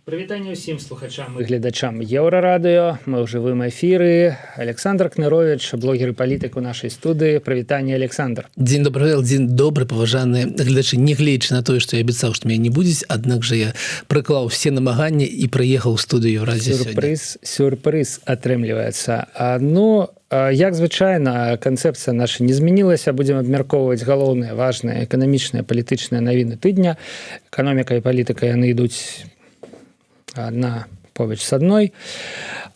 Прывітанне ўсім слухачам і гледачам Еўрарадыё. Мы ў жывым эфіры. Александр Кнырович, блогер і палітык у нашай студыі. Прывітанне, Александр. Дзень добры, дзень добры, паважаныя гледачы. Не гледзячы на тое, што я абяцаў, што мяне не будзе, аднак жа я прыклаў все намаганні і прыехаў у студыю Еўразія сёння. Сюрпрыз атрымліваецца. Як звычайна, канцэпцыя наша не змянілася. Будзем абмяркоўваць галоўныя, важныя эканамічныя, палітычныя навіны тыдня. Эканоміка і палітыка яны ідуць одна побач с адной.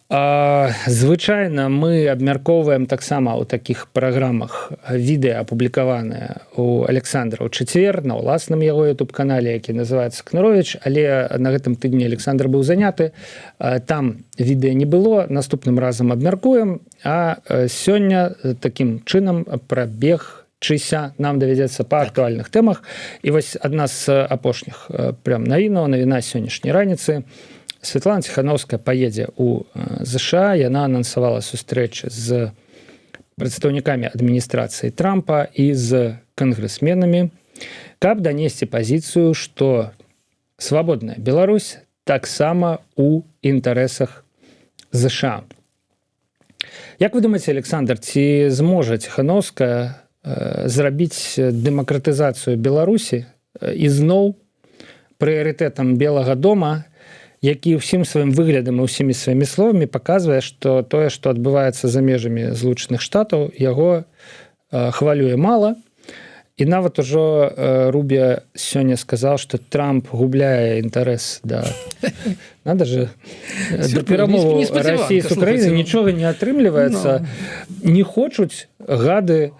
Звычайна мы абмяркоўваем таксама ў такіх праграмах відэа, апублікаваныя у Александра ў чацвер на ўласным яго YouTube-канале, які называецца Кнырович, але на гэтым тыдні Александр быў заняты. Там відэа не было, наступным разам абмяркуем, а сёння такім чынам прабегчыся нам давядзецца па актуальных тэмах. І вось адна з апошніх прям навіна сённяшняй раніцы. Светлана Ціхановская паедзе ў ЗША. Яна анансавала сустрэчы з прадстаўнікамі адміністрацыі Трампа і з кангрэсменамі, каб данесці пазіцыю, што свабодная Беларусь таксама ў інтарэсах ЗША. Як вы думаеце, Александр, ці зможа Ціхановская зрабіць дэмакратызацыю Беларусі ізноў прыярытэтам Белага дома, які ўсім сваім выглядам і ўсімі сваімі словамі паказвае, што тое, што адбываецца за межамі Злучаных Штатаў, яго хвалюе мала. І нават ужо Рубіо сёння сказаў, што Трамп губляе інтарэс да перамоваў Расіі з Украінай, нічога не атрымліваецца. Не хочуць гады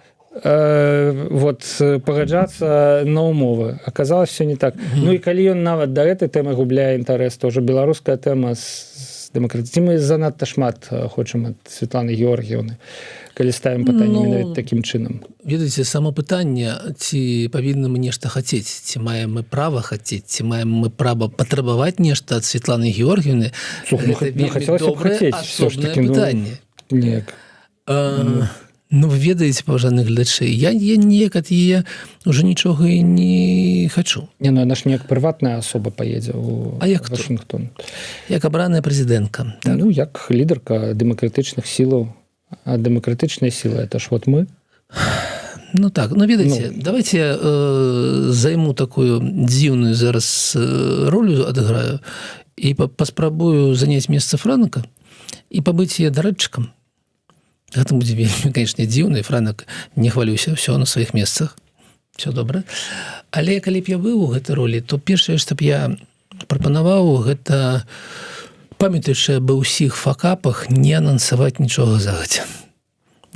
пагаджацца на умовы. Аказалось, все не так. Ну і калі ён нават да гэтай тэмы губляе інтарэс, то ўжо беларуская тэма з дэмакратыі. Мы занадта шмат хочам ад Светланы Георгіевны, калі ставім пытанне менавіта такім чынам. Ведаеце, само пытанне, ці павінны мы нешта хацець, ці маем мы права хацець, ці маем мы права патрабаваць нешта ад Светланы Георгіевны, гэта вельмі добрае асобнае пытанне. Ну, вы ведаеце, паважаны гледачы, я неяк ад яе ўжо нічога і не хачу. Яна ж неяк прыватная асоба паедзе ў Вашынгтон. Як абраная прэзідэнтка. Ну, як лідарка дэмакратычных сілаў. А дэмакратычныя сілы, это ж вот мы. Ну так, ну ведаеце, давайте я займу такую дзіўную зараз ролю адыграю і паспрабую заняць месца Франка і пабыць яе дарэччыкам. Гэта будзе вельмі, конечно, дзіўна, і Франак, не хвалюся, все на сваіх месцах, все добра. Але калі б я быў у гэтай ролі, то першае, што б я прапанаваў, гэта, памятаючы аб усіх факапах, не анансаваць нічога загадзя.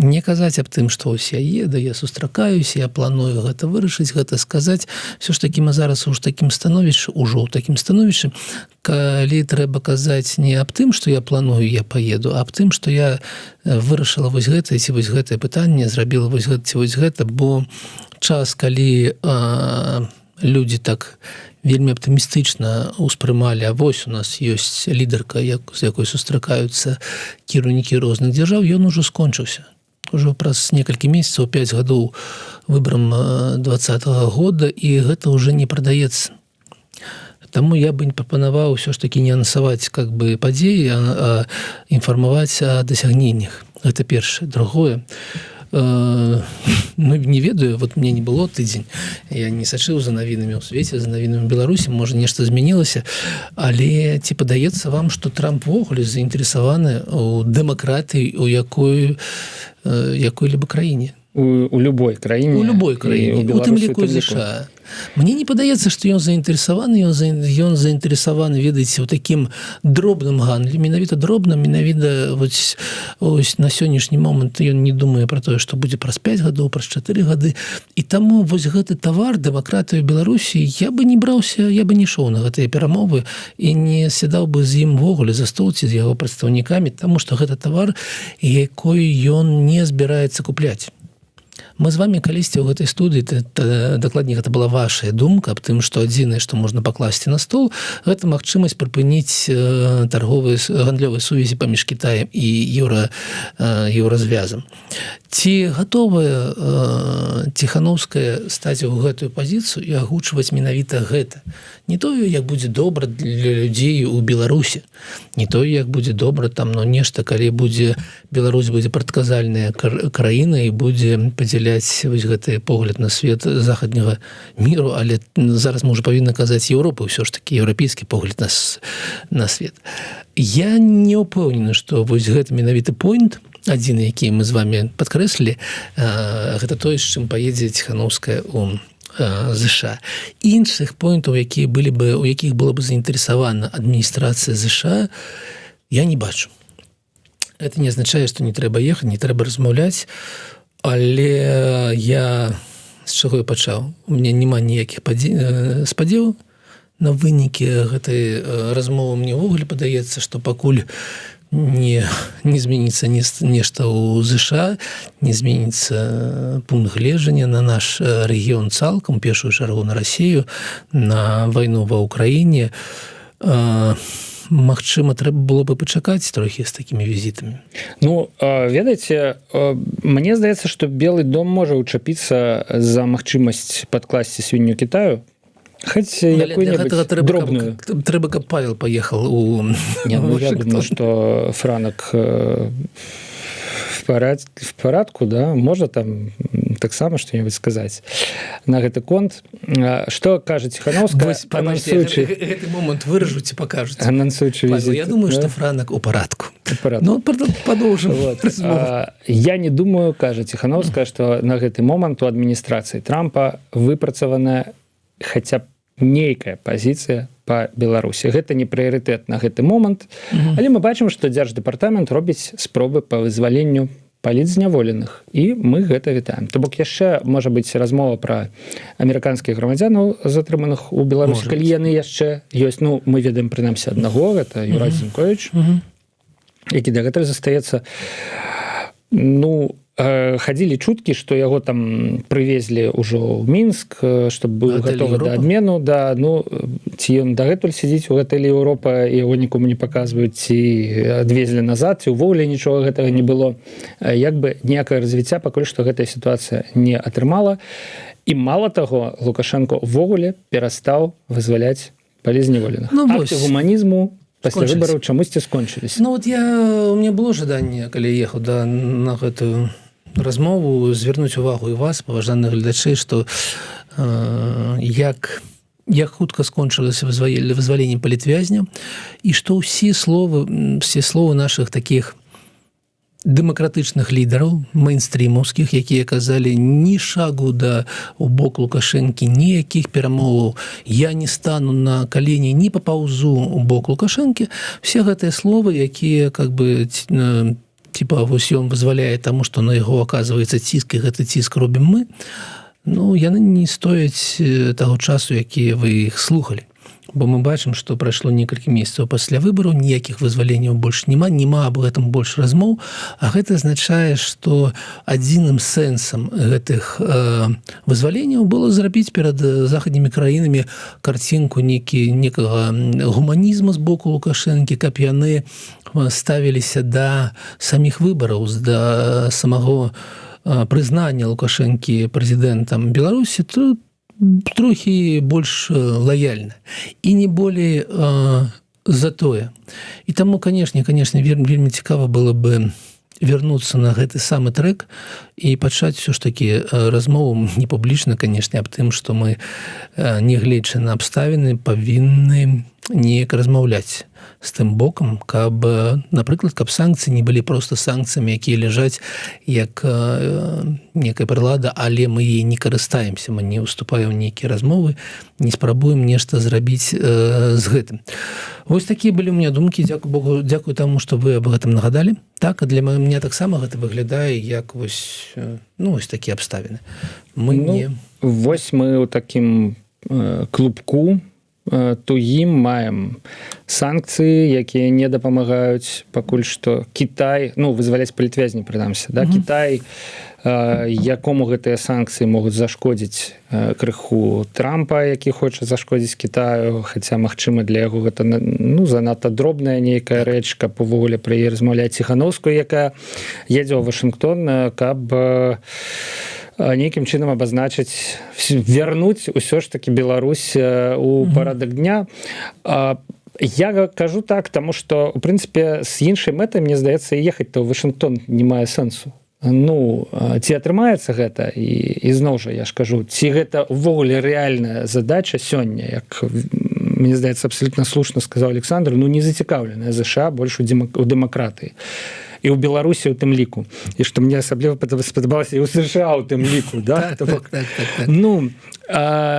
Не казаць аб тым, што ось я еду, я сустракаюсь, я планую гэта вырашыць, гэта сказаць. Все ж такі мы зараз ужо ў такім становішчы, калі трэба казаць не аб тым, што я планую, я паеду, а аб тым, што я вырашыла вось гэта, ці вось гэтае пытанне, зрабіла вось гэта, ці вось гэта, бо час, калі людзі так вельмі аптымістычна ўспрымалі, а вось у нас ёсць лідарка, з якой сустракаюцца кіраўнікі розных дзяржаў, ён ужо скончыўся. Ужо праз некалькі месяцаў, 5 гадоў выбарам 2020 года, і гэта ўжо не прадаецца. Таму я бы прапанаваў ўсё ж такі не анансаваць падзеі, а інфармаваць о дасягненнях. Гэта першае. Другое, ну, не ведаю, вот мне не было тыдзень, я не сачыў за навінамі ў свеце, за навінамі Беларусі, можа, нешта змянілася, але ці падаецца вам, што Трамп ввогуле заінтарэсаваны ў дэмакратыі, у якой-либо краіне? У любой краіне. У любой краіне, у тым ліку ЗША. Мне не падаецца, што ён заінтарэсаваны, ён заінтарэсаваны, ведаеце, у такім дробным гандлі, менавіта дробным, менавіта ось на сённяшні момант ён не думае пра тое, што будзе праз 5 гадоў, праз 4 гады. І таму вось гэты тавар, дэмакратыю Беларусі, я бы не браўся, я бы не ішоў на гэтыя перамовы і не сядаў бы з ім ввогуле за стол ці з яго прадстаўнікамі, таму што гэта тавар, якой ён не збіраецца купляць. Мы з вами калісьці ў гэтай студыі, дакладней, гэта была вашая думка аб тым, што адзінае, што можна пакласці на стол, гэта магчымасць прыпыніць гандлёвыя сувязі паміж Кітаем і еўразвязам. Ці гатовая Ціханаўская стаць у гэтую пазіцыю і агучваць менавіта гэта? Не тое, як будзе добра для людзей у Беларусі, не тое, як будзе добра там, нешта, калі Беларусь будзе прадказальная краіна і будзе падзяляць вось гэты погляд на свет заходняга міру, але зараз мы ўжо павінны казаць Еўропы, ўсё ж такі еўрапейскі погляд на свет. Я не ўпэўнены, што вось гэты менавіты поінт, адзіны, які мы з вами падкрэслілі, гэта тое, з чым паедзе Ціханаўская у ЗША. Іншых поінтаў, у якіх была бы заінтарэсавана адміністрацыя ЗША, я не бачу. Это не азначае, што не трэба ехаць, не трэба размаўляць, але я з чаго я пачаў? У мяне няма ніякіх спадзеваў на вынікі гэтай размовы. Мне ўвогуле падаецца, што пакуль не зменіцца нешта ў ЗША, не зменіцца пункт гледжання на наш рэгіён цалкам, першую чаргу на Расію, на вайну ва Ўкраіне. Магчыма, трэба было бы пачакаць трохі з такімі візітамі. Ведаеце, мне здаецца, што Белы дом можа ўчапіцца за магчымасць падкласці свінню Кітаю, хоць якую-небудзь дробную. Трэба, каб Павел паехал у Вашынгтон. Я думаю, што Франак в парадку, да, можа там таксама што-небудзь сказаць на гэты конт. Што кажа Ціханаўская, анансуючы... Гэты момант выражу ці пакажуць. Анансуючы візіт. Я думаю, што Франак у парадку. Падоўжым. Я не думаю, кажа Ціханаўская, што на гэты момант у адміністрацыі Трампа выпрацаваная хаця б нейкая пазіцыя па Беларусі. Гэта не прыярытэт на гэты момант, але мы бачым, што Дзярждэпартамент робіць спробы па вызваленню палітзняволеных, і мы гэта вітаем. То бок яшчэ можа быць размова пра амерыканскіх грамадзянаў, затрыманых у Беларусі, калі яны яшчэ ёсць. Мы ведаем прынамсі аднаго, гэта Юрай Зінковіч, які дагэтуль застаецца. Хадзілі чуткі, што яго там прывезлі ўжо ў Мінск, што быў гатовы да абмену. Ці ён дагэтуль сядзіць у гатэлі Еўропа, яго нікому не паказваюць, ці адвезлі назад, ці ўвогуле нічога гэтага не было. Як бы ніякае развіцця пакуль што гэтая сітуацыя не атрымала. І мала таго, Лукашенко ўвогуле перастаў вызваляць палітзняволеных. Акты гуманізму пасля выбараў чамусьці скончыліся. У мяне было жаданне, калі ехаў на гэтую размову, звярнуць увагу і вас, паважаных гледачэй, што як хутка скончылася вызваленне палітвязня, і што ўсе словы нашых такіх дэмакратычных лідараў, мейнстрімаўскіх, якія казалі ні шагу у бок Лукашэнкі, ніякіх перамоваў, я не стану на калені, не папаўзу у бок Лукашэнкі, все гэтыя словы, якія вось ён вызваляе таму, што на яго аказваецца ціск, і гэты ціск робім мы, яны не стояць таго часу, які вы іх слухалі. Бо мы бачым, што прайшло некалькі месяцаў пасля выбараў, ніякіх вызваленняў больш няма аб гэтым больш размоў, а гэта азначае, што адзіным сэнсам гэтых вызваленняў было зрабіць перад заходнімі краінамі карцінку некага гуманізму з боку Лукашэнкі, каб яны ставіліся да саміх выбараў, да самого прызнання Лукашэнкі прэзідэнтам Беларусі, то трохі больш лаяльна і не болей затое. І таму, канешне, вельмі цікава было бы вярнуцца на гэты самы трэк і пачаць ўсё ж такі размову не публічна, канешне, аб тым, што мы, нягледзячы на абставіны, павінны неяк размаўляць з тым бокам, каб, напрыклад, каб санкцыі не былі проста санкцыямі, якія ляжаць як некая прылада, але мы ей не карыстаемся, мы не ўступаем у нейкія размовы, не спрабуем нешта зрабіць з гэтым. Вось такія былі ў мяне думкі. Дзякуй Богу, дзякуй таму, што вы аб гэтым нагадалі. Так, для мяне таксама гэта выглядае як вось такія абставіны. Вось мы ў такім клубку тугім маем санкцыі, якія не дапамагаюць пакуль што. Кітай, ну, вызваляць палітвязні, прынамсі, да? Кітай, якому гэтыя санкцыі могуць зашкодзіць крыху Трампа, які хоча зашкодзіць Кітаю, хаця, магчыма, для яго гэта, ну, занадта дробная нейкая рэч, каб увогуле пры яе размаўляць. Ціхановскую, якая едзе ў Вашынгтон, каб нейкім чынам абазначыць, вярнуць усё ж такі Беларусь у парадак дня. Я кажу так, таму што, у прынцыпе, з іншай мэтай, мне здаецца, ехаць-то ў Вашынгтон не мае сэнсу. Ну, ці атрымаецца гэта, і зноў жа, я ж кажу, ці гэта ўвогуле рэальная задача сёння, як, мне здаецца, абсалютна слушна сказаў Александр, ну, не зацікаўленая ЗША больш у дэмакратыі. І ў Беларусі ў тым ліку. І што мне асабліва спадабалася, і ў США ў тым ліку. Да? Так. Ну,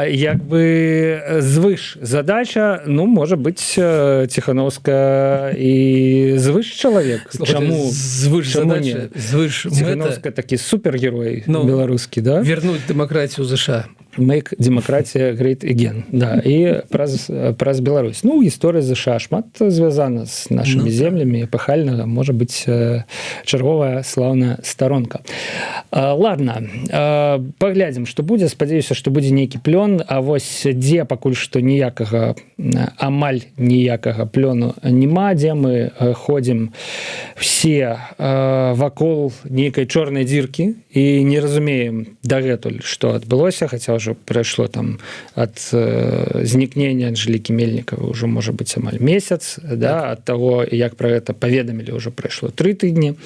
як бы звыш задача, ну, можа быць, Ціхановская і звыш чалавек. Чаму? Звыш задача, звыш мэта. Ціхановская такі супергерой беларускі, да? Вернуць дэмакратію ў ЗША. Make демократия great again. Да, і праз Беларусь. Ну, гісторыя ЗША шмат звязана з нашымі землямі, эпахальнага, можа быць, чарговая слаўная старонка. Ладно, паглядзім, што будзе. Спадзяюся, што будзе нейкі плён, а вось дзе пакуль што ніякага, амаль ніякага плёну няма, дзе мы ходзім все вакол нейкай чорнай дзіркі і не разумеем дагэтуль, што адбылося, хаця ўжо прайшло там ад знікнення Анжэлікі Мельнікавай ўжо можа быць амаль месяц, да, ад таго, як пра гэта паведамілі, ўжо прайшло 3 тыдні.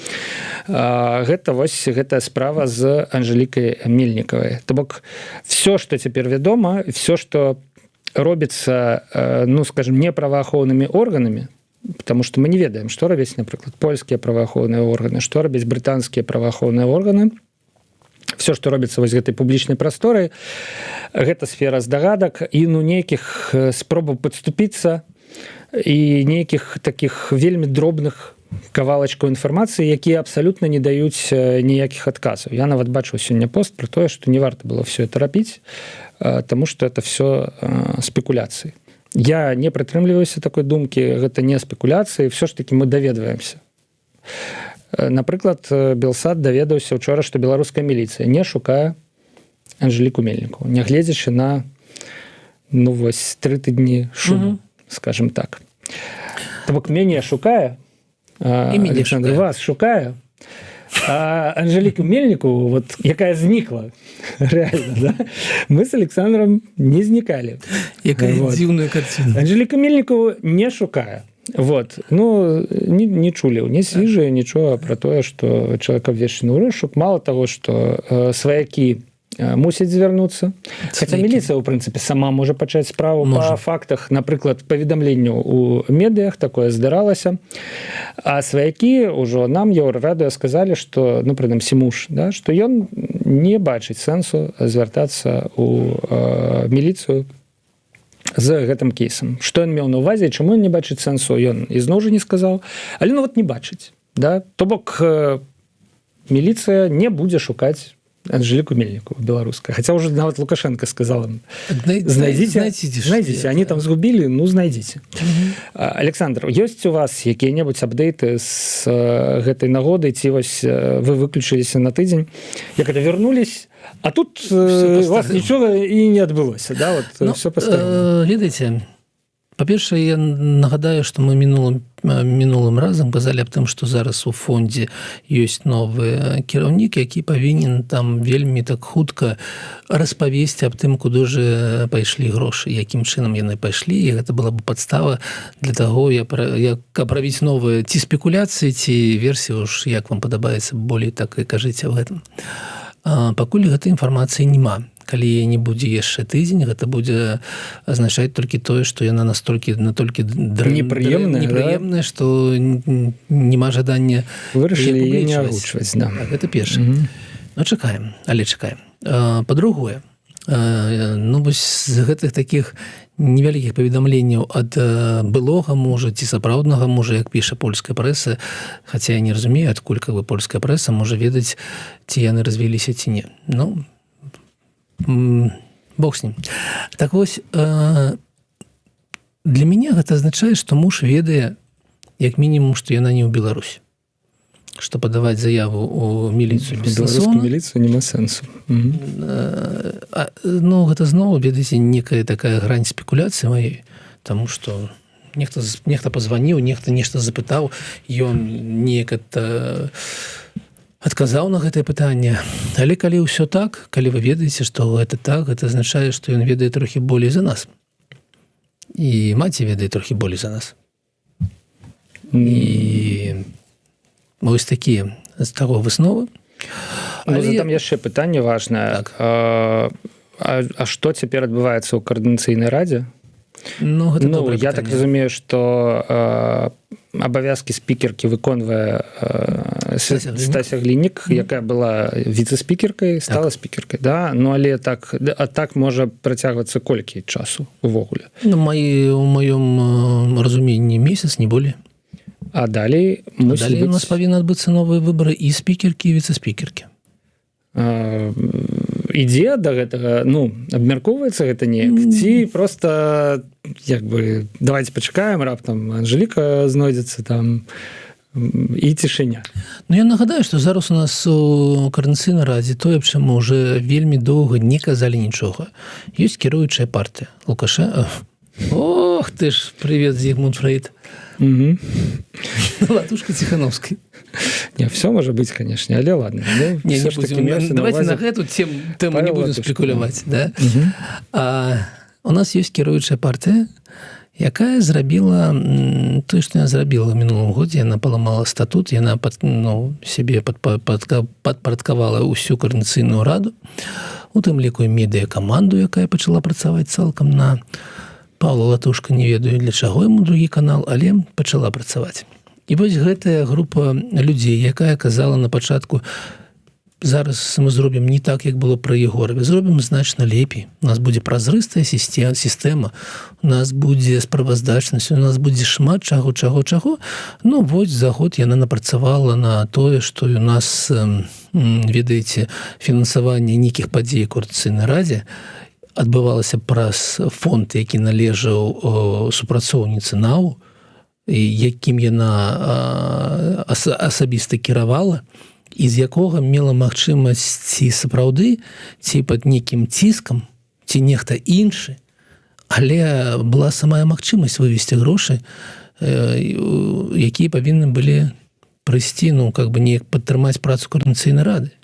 Гэта вось гэтая справа з Анжэлікай Мельнікавай. То бок, все, што цяпер вядома, все, што робіцца, ну, скажем, не праваахоўнымі органамі, потому что мы не ведаем, што робяць, напрыклад, польскія праваахоўныя органы, што робяць брытанскія праваахоўныя органы. Все, што робіцца вось гэтай публічнай прасторай, гэта сфера здагадак і, ну, нейкіх спробаў падступіцца і нейкіх такіх вельмі дробных кавалачкаў інфармацыі, якія абсалютна не даюць ніякіх адказаў. Я нават бачыў сёння пост про тое, што не варта было все это рабіць, таму што это все спекуляцыі. Я не прытрымліваюся такой думкі, гэта не спекуляцыі, все ж таки мы даведваемся. Напрыклад, Белсат даведаўся учора, што беларуская міліцыя не шукае Анжэліку Мельнікову, нягледзячы на, ну, вось 3 тыдні шуму, скажем так. То бок, мяне шукае, Александр, вас шукае, а Анжэліку Мельнікову, вот, якая знікла, реально, да? Мы с Александром не знікалі. Якая дзіўная карціна. Анжэліку Мельнікову не шукае. Вот. Ну, не чулі, не свіжае нічога пра тое, што чалавек абвешчаны ў розшук. Мала таго, што сваякі мусяць звярнуцца. Хаця міліцыя, у прынцыпе, сама можа пачаць справу па фактах, напрыклад, паведамленняў у медыях, такое здаралася. А сваякі ўжо нам, Еўрарадыё, сказалі, што, ну, прынамсі муж, да, што ён не бачыць сэнсу звяртацца ў міліцыю з гэтым кейсам. Што ён меў на ўвазе, чаму ён не бачыць сэнсу, ён ізноў жа не сказаў, але, ну, вот не бачыць. Да? То бок, міліцыя не будзе шукаць Анжэліку Мельнікову, беларуская. Хаця ўжо нават Лукашенко сказал им, знайдзіце, они там згубілі, ну, знайдзіце. Александр, ёсць у вас якія-небудзь апдейты з гэтай нагоды, ці вось вы выключыліся на тыдзень, як это вернулись, а тут у вас нічога і не адбылося, да? Вот, ну, все по-старому. Ведаеце, па-першае, я нагадаю, што мы мінулым разам казалі аб тым, што зараз у фондзе ёсць новы кіраўнік, які павінен там вельмі так хутка распавесці аб тым, куды ж пайшлі грошы, якім чынам яны пайшлі, і гэта была бы падстава для таго, каб рабіць новыя ці спекуляцыі, ці версіі, уж як вам падабаецца, болей так і кажыце аб гэтым. Пакуль гэтай інфармацыі няма. Калі не будзе яшчэ тыдзень, гэта будзе азначаць толькі тое, што яна настолькі непрыемная, што няма жадання вырашылі яе не агучваць. Да. Гэта першае. Ну, чакаем, але чакаем. Па-другое, ну, вось з гэтых такіх невялікіх паведамленняў ад былога мужа ці сапраўднага мужа, як піша польская прэса, хаця я не разумею, адкуль польская прэса можа ведаць, ці яны развяліся ці не. Ну, бог с ним. Так вось, для мяне гэта азначае, што муж ведае як мінімум, што яна не ў Беларусі, што падаваць заяву ў міліцыю беларускую міліцыю няма сэнсу. Ну гэта зноў, ведаеце, некая такая грань спекуляцыі маёй, таму што нехта пазваніў, нехта нешта запытаў, ён неяк адказаў на гэтае пытанне. Але калі ўсё так, калі вы ведаеце, што гэта так, гэта азначае, што ён ведае трохі болей за нас. І маці ведае трохі болей за нас. І вось такія з таго высновы. Але там яшчэ пытанне важнае. Так. А што цяпер адбываецца ў каардынацыйнай радзе? Ну, я так разумею, што абавязкі спікеркі выконвае Стася Глінік, якая была віцэ-спікеркай, стала спікеркай, да? Ну, але так можа працягвацца колькі часу увогуле? Ну, у маём разуменні месяц, не болей. А далей у нас павінны адбыцца новыя выбары і спікеркі, і віцэ-спікеркі. Ідзе да гэтага, абмяркоўваецца гэта неяк? Ці проста, давайте пачакаем, раптам Анжэліка знойдзецца там і цішыня? Ну, я нагадаю, што зараз у нас у каардынацыйнай радзе тое, аб чым мы ўжо вельмі доўга не казалі нічога. Ёсць кіруючая партыя. Лукашенко. Ох, ты ж, привет, Зігмунд Фрейд. Латушка Ціхановскай. Не, все может быть, конечно, але ладно. Не будем. Давайте на эту тему не будем спекуляваць. Да? У нас ёсць кіруючая партыя, якая зрабіла тое, што яна зрабіла ў мінулым годзе. Яна паламала статут, яна сябе падпарадкавала ўсю каардынацыйную раду, у тым ліку і медыякаманду, якая пачала працаваць цалкам на Павла Латушка, не ведаю, для чаго яму другі канал, але пачала працаваць. І вось гэтая група людзей, якая казала на пачатку, зараз мы зробім не так, як было пры Егорове, зробім значна лепей. У нас будзе празрыстая сістэма, у нас будзе справаздачнасць, у нас будзе шмат чаго. Ну, вось за год яна напрацавала на тое, што у нас, ведаеце, фінансаванне нейкіх падзей у каардынацыйнай радзе адбывалася праз фонд, які належаў супрацоўніцы НАУ, якім яна асабіста кіравала, і з якога мела магчымасць ці сапраўды, ці пад нейкім ціскам, ці нехта іншы, але была самая магчымасць вывесці грошы, якія павінны былі прыйсці, неяк падтрымаць працу каардынацыйнай рады.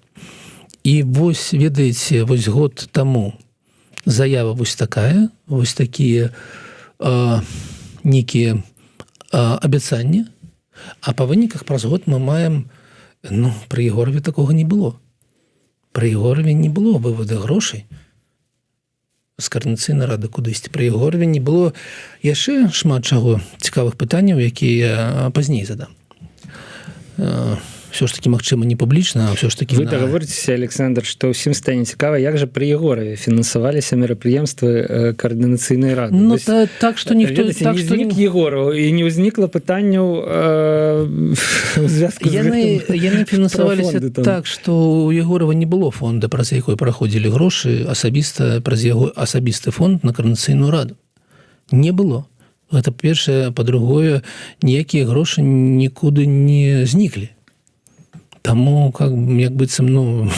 І вось, ведаеце, вось год таму заява вось такая, вось такія нейкія абяцанні, а па выніках праз год мы маем, пры Егорове такога не было. Пры Егорове не было вывода грошай з каардынацыйнай рады кудысьці. Пры Егорове не было яшчэ шмат чаго цікавых пытанняў, якія я пазней задам. Все ж таки, магчыма, не публічна, а все ж таки... Вы дагаворыцеся, Александр, што ўсім стане цікава, як жа пры Егорове фінансаваліся мерапрыемствы каардынацыйнай рады? Ну, так, што ніхто... Не знік Егоров, і не ўзнікла пытанняў у звязку з гэтым... Яны фінансаваліся так, што у Егорова не было фонда, праз якой праходзілі грошы, асабіста праз яго асабісты фонд на каардынацыйную раду. Не было. Гэта першае, па-другое, ніякія грошы нікуды не зніклі. Таму, як быццам,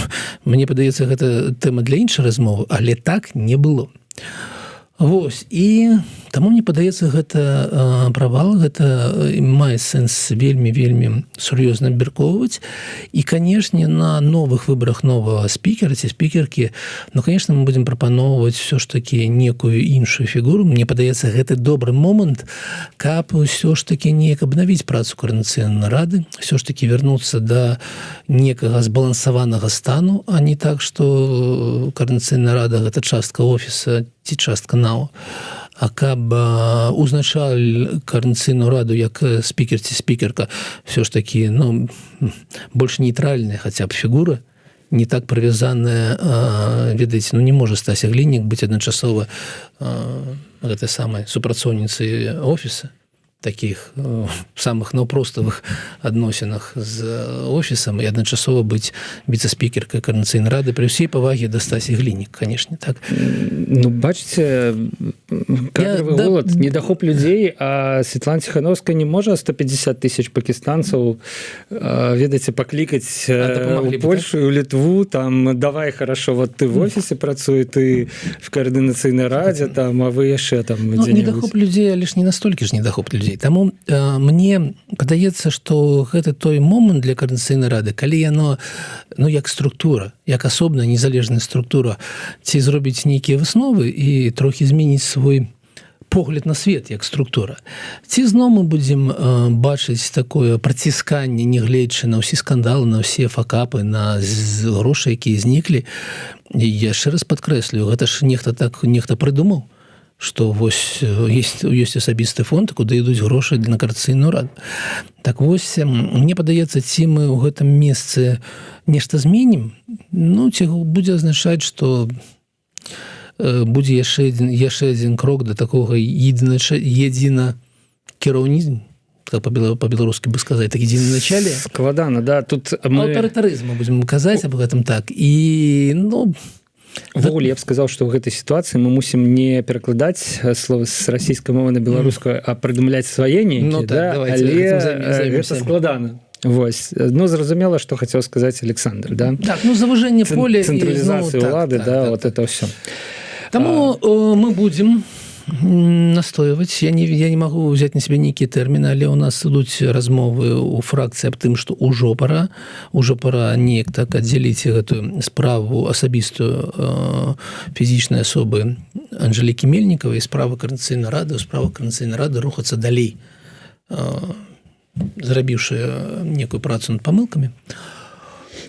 мне падаецца, гэта тэма для іншай размовы, але так не было. Вось, і таму мне падаецца, гэта правал, гэта мае сэнс вельмі сур'ёзна абмяркоўваць. І, канешне, на новых выбарах новага спікера ці спікеркі, канешне, мы будзем прапаноўваць все ж такі некую іншую фігуру. Мне падаецца, гэта добры момант, каб ўсё ж такі неяк абнавіць працу каардынацыйнай рады, все ж такі вярнуцца да некага збалансаванага стану, а не так, што каардынацыйная рада гэта частка офіса ці частка НАУ, а каб узначаль каардынацыйную раду як спікер ці спікерка все ж такі, больш нейтральная хаця б фігура, не так прывязаная, ведаеце, не можа Стася Глінік быць адначасова гэтай самай супрацоўніцай офіса. таких самых наўпроставых адносінах з офісам і адначасова быць віцэ-спікеркай Координацыйнай рады пры ўсей павагі да Стасі Глінік, канешне, так. Ну, бачыце, кадровый голод, недахоп людзей, а Светлана Тихановская не можа 150 тысяч пакистанцаў, ведаеце, паклікаць у Польшу, у Літву, там, давай, хорошо, вот ты в офісе працуй, ты в Координацыйнай радзе, там, а вы яшчэ там дзе-небудзь. Недахоп людзей, але ж не настолькі ж недахоп людзей. Таму мне падаецца, што гэта той момант для Координацыйнай рады, калі яно, ну, як структура, як асобная незалежная структура, ці зробіць нейкія высновы і трохі зменіць свой погляд на свет як структура. Ці зноў мы будзем бачыць такое працісканне, нягледзячы на ўсе скандалы, на ўсе факапы, на грошы, якія зніклі. І яшчэ раз падкрэслю, гэта ж нехта прыдумаў, што вось ёсць асабісты фонд, куды ідуць грошы на Координацыйную раду. Так вось, мне падаецца, ці мы ў гэтым месцы нешта зменім, ну, ці будзе азначаць, што будзе яшчэ адзін крок да такога едзінакіраўніцтва, как по-беларускі бы сказаць, так едзіначале. Складана, да, тут мы... Аўтарытарызму будзем казаць аб гэтым так. І, ну... Ввогуле, я б сказаў, што ў гэтай сітуацыі мы мусім не перакладаць словы з расійскай мовы на беларускую, а прыдумляць свае нейкія, да? Але гэта складана. Вось. Ну, зразумела, што хацеў сказаць Александр, да? Так, ну, завышэнне поля... Цэнтралізацыю ўлады, да, вот это ўсё. Таму мы будзем настойваць. Я не магу ўзяць на сябе нейкія тэрміны, але ў нас ідуць размовы ў фракцыі аб тым, што ўжо пара неяк так аддзяліць гэтую справу асабістую фізічнай асобы Анжэлікі Мельнікавай, справы Координацыйнай рады, справы Координацыйнай рады рухацца далей, зрабіўшы некую працу над памылкамі.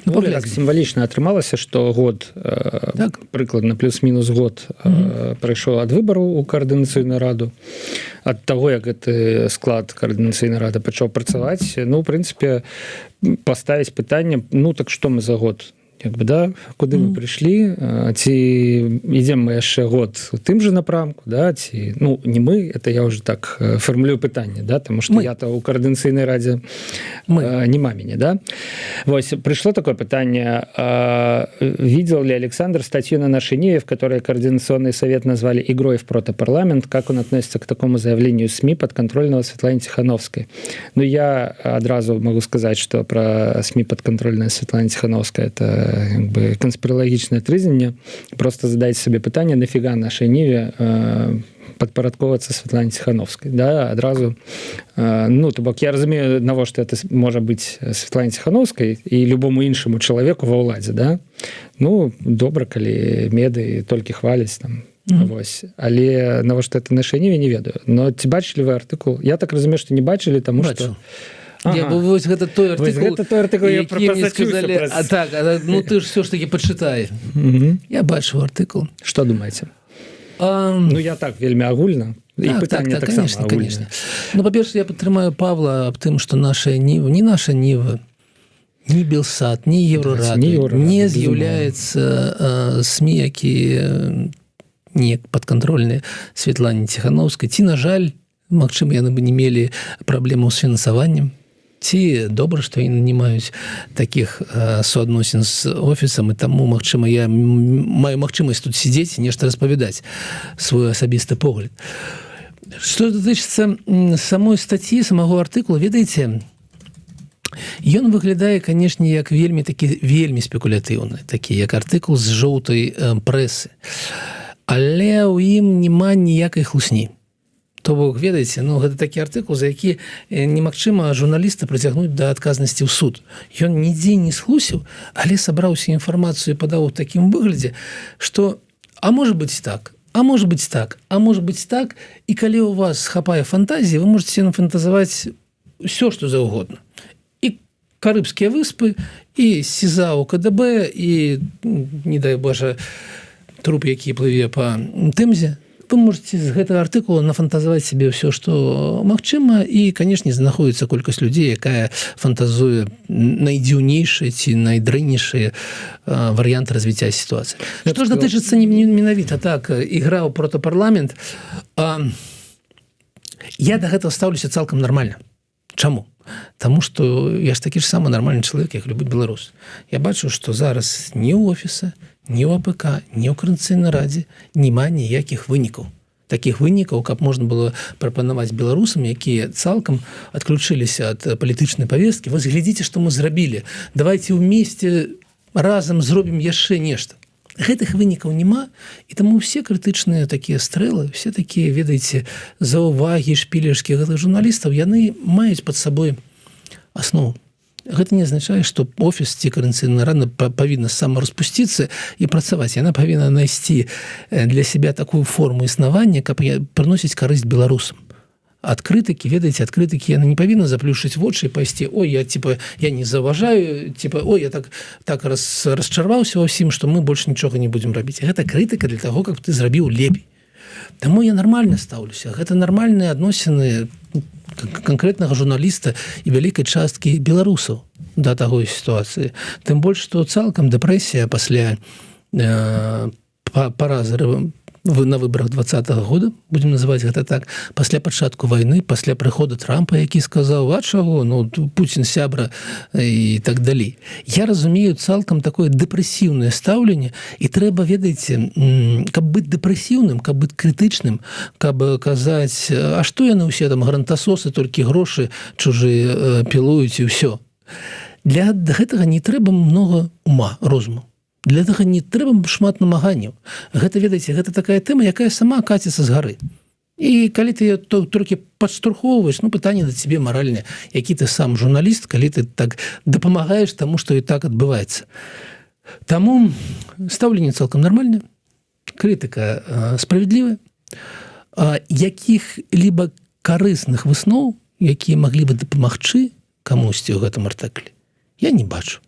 Ну, так сімвалічна атрымалася, што год, так, прыкладна плюс-мінус год прайшоў ад выбару ў Координацыйную раду, ад таго, як гэты склад Координацыйнай рады пачаў працаваць. Ну, ў прынцыпе, паставіць пытанне, ну, так што мы за год? Як бы, да, куды мы прыйшлі, ці ідзем мы яшчэ год у тым же напрамку, да, ці, ну, не мы, это я уже так фармулюю пытанне, да, тому что я-то у Координацыйнай радзе не мамине, да. Вось, пришло такое пытанне, видел ли Александр статью на нашей Ниве, в которой Координационный совет назвали игрой в протопарламент, как он относится к такому заявлению СМИ подконтрольного Светлане Тихановской? Ну, я одразу могу сказать, что про СМИ подконтрольная Светлане Тихановской это как бы конспирологічнае трызненне. Просто задайте себе пытанне, нафига нашей Ниве падпарадковацца Светлане Тихановской, да, адразу, ну, то бок я разумею, навошта это можа быць Светлане Тихановской і любому іншаму чалавеку ва ўладзе, да, ну, добра, калі меды толькі хваляць там, вось, але навошта это нашай Ниве, не ведаю, но ці бачылі вы артыкул? Я так разумею, што не бачылі, таму што... Ага. Вось гэта той артыкул, які мне сказалі, а так, ну ты ж все ж таки почитай. Я бачу артыкул. Што думаеце? Ну я так, вельмі агульна. І пытанне так само агульна. Ну, па-перше, я падтрымаю Павла аб тым, што наша Ніва, не наша Ніва, ні Белсат, ні Еўрорада не з'яўляецца СМІ, якія не падкантрольныя Светлане Тихановскай. Ці, на жаль, магчыма, яны бы не мелі праблемаў з фінансаваннем. Ці добра, што яны не маюць такіх суадносін з офісам, і таму, магчыма, я маю магчымасць тут сидзець і нешта распавядаць свой асабісты погляд. Што датычыцца самой статьі, самого артыкула, ведаеце, ён выглядае, канешне, як вельмі спекулятыўны, такі, як артыкул з жоўтай прэсы. Але ў ім няма ніякай хлусні. То бок, ведаеце, ну, гэта такі артыкул, за які немагчыма журналіста прыцягнуць да адказнасці ў суд. Ён нідзе не схлусіў, але сабраўся інфармацыю і падаў у такім выглядзе, што, а можа быць так, а можа быць так, а можа быць так, і калі ў вас хапае фантазіі, вы можете нафантазаваць ўсё, што заўгодна. І Карыбскія выспы, і СІЗА ў КДБ, і, не дай Божа, труп, які плыве па Тэмзе. Вы можете з гэтага артыкула нафантазаваць себе ўсё, што магчыма, і, канешне, знаходіцца колькасць людзей, якая фантазуе найдзіўнейшыя ці найдрэннейшыя варыянты развіцця сітуацыі. Што ж датычыцца менавіта так, ігра ў протапарламент, Я да гэтага стаўлюся цалкам нармальна. Чаму? Таму што я ж такі ж самы нармальны чалавек, як любы беларус. Я бачу, што зараз ні ў офіса, ні ў АПК, ні ў Коордынацыйнай радзе няма ніякіх вынікаў. Такіх вынікаў, каб можна было прапанаваць беларусам, якія цалкам адключыліся ад палітычнай павесткі. Вось глядзіце, што мы зрабілі. Давайте ўмесце разам зробім яшчэ нешта. Гэтых вынікаў няма, і таму ўсе крытычныя такія стрэлы, все такія, ведаеце, заўвагі, шпілешкі гэтых журналістаў, яны маюць пад сабой аснову. Гэта не азначае, што офіс ці Коордынацыйная рада павінна самараспусціцца і працаваць. Яна павінна знайсці для сябе такую форму існавання, каб прыносіць карысць беларусам. Ад крытыкі, ведаеце, ад крытыкі яна не павінна заплюшчыць вочы і пайсці: ой, я не заўважаю, ой, я так расчарваўся ва ўсім, што мы больш нічога не будзем рабіць. Гэта крытыка для таго, каб ты зрабіў лепей. Таму я нармальна стаўлюся. Гэта нармальныя адносіны канкрэтнага журналіста і вялікай часткі беларусаў да такой сітуацыі. Тым больш, што цалкам дэпрэсія пасля паразы на выборах 2020 года, будем называть гэта так, пасля пачатку войны, пасля прыхода Трампа, які сказаў: а чаго, Путін сябра і так далей. Я разумею цалкам такое дэпрэсіўнае стаўленне, і трэба, ведаеце, каб быць дэпрэсіўным, каб быць крытычным, каб казаць: а што яны ўсе там грантасосы, толькі грошы чужыя пілуюць і ўсё. Для гэтага не трэба многа ума, розуму. Для гэтага не трэба шмат намаганняў. Гэта, ведаеце, гэта такая тэма, якая сама каціцца з гары. І калі ты трохі падштурхоўваеш, пытанне да цябе маральнае, які ты сам журналіст, калі ты так дапамагаеш таму, што і так адбываецца. Таму стаўленне цалкам нармальнае, крытыка справядлівая, якіх-либо карысных высноў, якія маглі бы дапамагчы камусьці ў гэтым артыклі, я не бачу.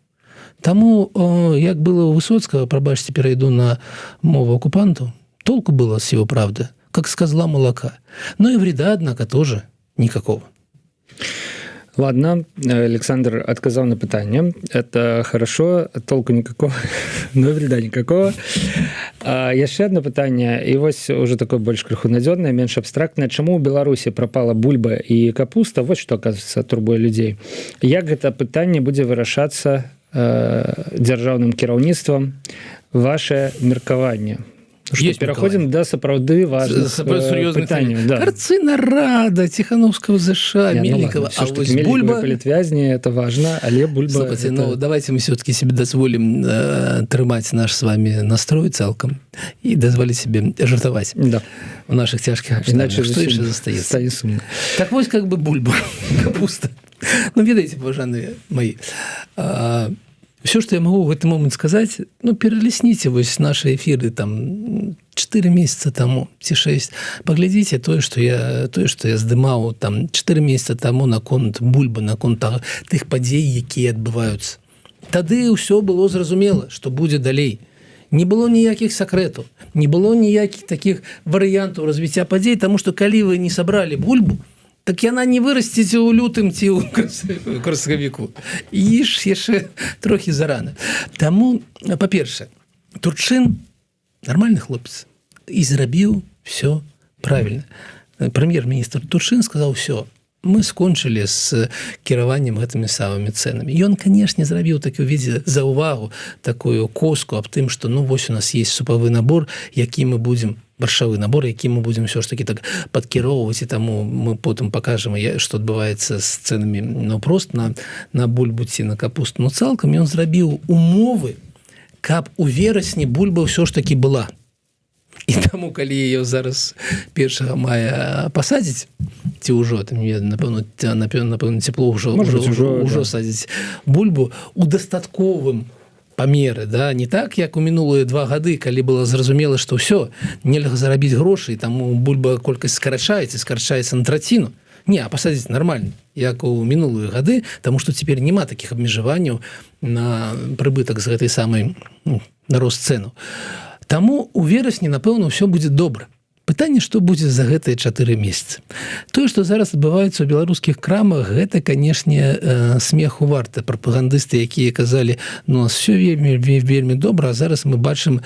Таму, як было у Высоцкага, прабачце, перайду на мову оккупанту, толку было с его правды, как с козла молока. Но и вреда, однако, тоже никакого. Ладно, Александр отказал на пытание. Это хорошо, толку никакого, но и вреда никакого. Яшчэ одно пытанне, і вось уже такое больш крыху надзённае, менш абстрактнае. Чаму ў Беларусі прапала бульба і капуста? Вот што, оказывается, турбуе людзей. Як гэта пытанне будзе вырашацца дзяржаўным кіраўніцтвам? Ваше меркаванне? Пераходзім да сапраўды важных пытанняў. Коордынацыйная рада, Тихановского ЗШ, Мельникова. А вось бульба, палітвязні, это важно, але бульба... Слушайте, давайте мы все-таки себе дозволим трымаць наш с вами настрой цалкам и дозволить себе жартовать в наших тяжких обстоятельствах. Иначе что еще застаецца? Так вот, как бы бульба, капуста. Ведаеце, уважаемые мои, все, что я могу в этот момент сказать, перелесните вось наши эфиры там 4 месяца тому, ці 6. Поглядите то, что я здымаў там 4 месяца тому наконт бульбы, наконт тых падзей, якія адбываюцца. Тады ўсё было зразумела, што будзе далей. Не было ніякіх сакрэтаў, не было ніякіх такіх варыянтаў развіцця падзей, таму што калі вы не сабралі бульбу, так яна не вырасціць у лютым ці ў красавіку. І ж яшчэ трохі зарана. Таму, па-першае, Турчын нармальны хлопец і зрабіў все правильно. Прэм'ер-міністр Турчын сказаў: все, мы скончылі з кіраваннем гэтымі самымі цэнамі. Ён, канешне, зрабіў такі відзе заўвагу, такую коску аб тым, што вось у нас есть супавы набор, які мы будзем, варшавы набор, які мы будзем все ж таки так падкіроўваць, і таму мы потым пакажам, што адбываецца з цэнамі прост на бульбу ці на капусту. Цалкам ён зрабіў умовы, каб у верасні бульба ўсё ж таки была. І таму, калі яе зараз 1 мая пасадзіць, ці ўжо, напэўна, цепло ўжо садзіць бульбу у дастатковым памеры, не так, як у мінулыя 2 гады, калі было зразумела, што ўсё, нельга зарабіць грошы, і таму бульба колькасць скарачаецца на траціну. Не, пасадзіць нармальна, як у мінулыя гады, таму што цяпер няма такіх абмежаванняў на прыбытак з гэтай самай на рост цэну. Таму у верасні, напэўна, ўсё будзе добра. Пытанне, што будзе за гэтыя 4 месяцы. Тое, што зараз адбываецца ў беларускіх крамах, гэта, канешне, смеху варта. Прапагандысты, якія казалі: у нас все вельмі добра, а зараз мы бачым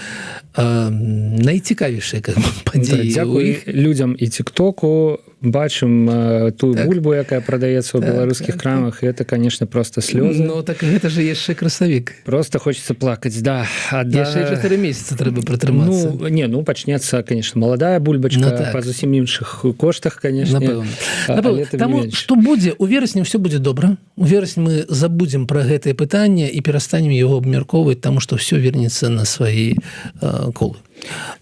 найцікавейшыя падзеі. Дзякуй людзям і тиктоку, бачым тую Так. бульбу, якая прадаецца ў Так, беларускіх так, крамах, і это, конечно, просто слёзы. Ну, так гэта же яшчэ красавік. Просто хочется плакаць, да. Яшчэ 4 месяцы трэба пратрымацца. Ну, пачнецца, конечно, маладая бульбачка, Ну, так. па зусім іншых коштах, конечно. Напэўна. Але тым не Таму, менш. што будзе, у верасні ўсё будзе добра. У верасні мы забудзем пра гэтае пытанне і перастанем яго абмяркоўваць, таму што ўсё вернецца на свае колы.